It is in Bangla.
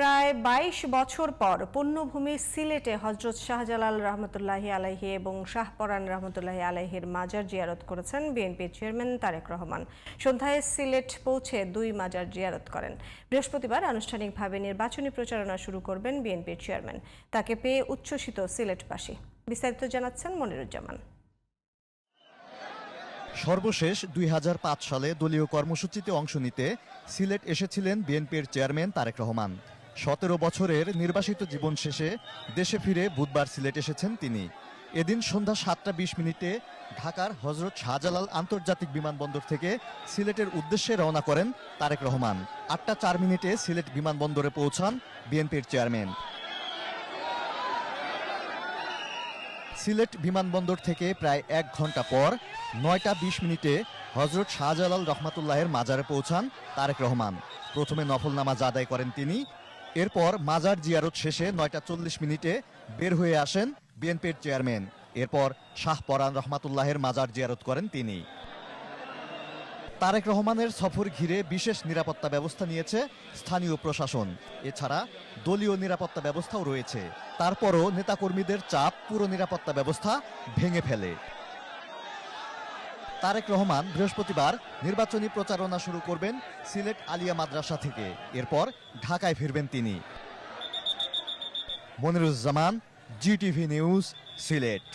প্রায় ২২ বছর পর পুণ্যভূমি সিলেটে হযরত শাহজালাল রহমতুল্লাহি আলাইহি এবং শাহপরান রহমতুল্লাহি আলাইহির মাজার জিয়ারত করেছেন বিএনপির চেয়ারম্যান তারেক রহমান। সন্ধ্যায় সিলেট পৌঁছে দুই মাজার জিয়ারত করেন। বৃহস্পতিবার আনুষ্ঠানিকভাবে নির্বাচনী প্রচারণা শুরু করবেন বিএনপির চেয়ারম্যান। তাকে পেয়ে উচ্ছ্বসিত সিলেটবাসী। বিস্তারিত জানাচ্ছেন মনিরুজ্জামান। সর্বশেষ ২০০৫ সালে দলীয় কর্মসূচিতে অংশ নিতে সিলেট এসেছিলেন বিএনপির চেয়ারম্যান তারেক রহমান। ১৭ বছরের নির্বাসিত জীবন শেষে দেশে ফিরে বুধবার সিলেট এসেছেন তিনি। এদিন সন্ধ্যা ৭টা ২০ মিনিটে ঢাকার হযরত শাহজালাল আন্তর্জাতিক বিমানবন্দর থেকে সিলেটের উদ্দেশ্যে রওনা করেন তারেক রহমান। ৮টা ৪ মিনিটে সিলেট বিমানবন্দরে পৌঁছান বিএনপির চেয়ারম্যান। সিলেট বিমানবন্দর থেকে প্রায় ১ ঘন্টা পর ৯টা ২০ মিনিটে হযরত শাহজালাল রহমাতুল্লাহের মাজারে পৌঁছান তারেক রহমান। প্রথমে নফল নামাজ আদায় করেন তিনি। এরপর মাজার জিয়ারত শেষে ৯টা ৪০ মিনিটে বের হয়ে আসেন বিএনপির চেয়ারম্যান। এরপর শাহপরান রহমাতুল্লাহের মাজার জিয়ারত করেন তিনি। তারেক রহমানের সফর ঘিরে বিশেষ নিরাপত্তা ব্যবস্থা নিয়েছে স্থানীয় প্রশাসন। এছাড়া দলীয় নিরাপত্তা ব্যবস্থাও রয়েছে। তারপরও নেতাকর্মীদের চাপ পুরো নিরাপত্তা ব্যবস্থা ভেঙে ফেলে। তারেক রহমান বৃহস্পতিবার নির্বাচনী প্রচারণা শুরু করবেন সিলেট আলিয়া মাদ্রাসা থেকে। এরপর ঢাকায় ফিরবেন তিনি। Moniruzzaman, GTV news, Sylhet.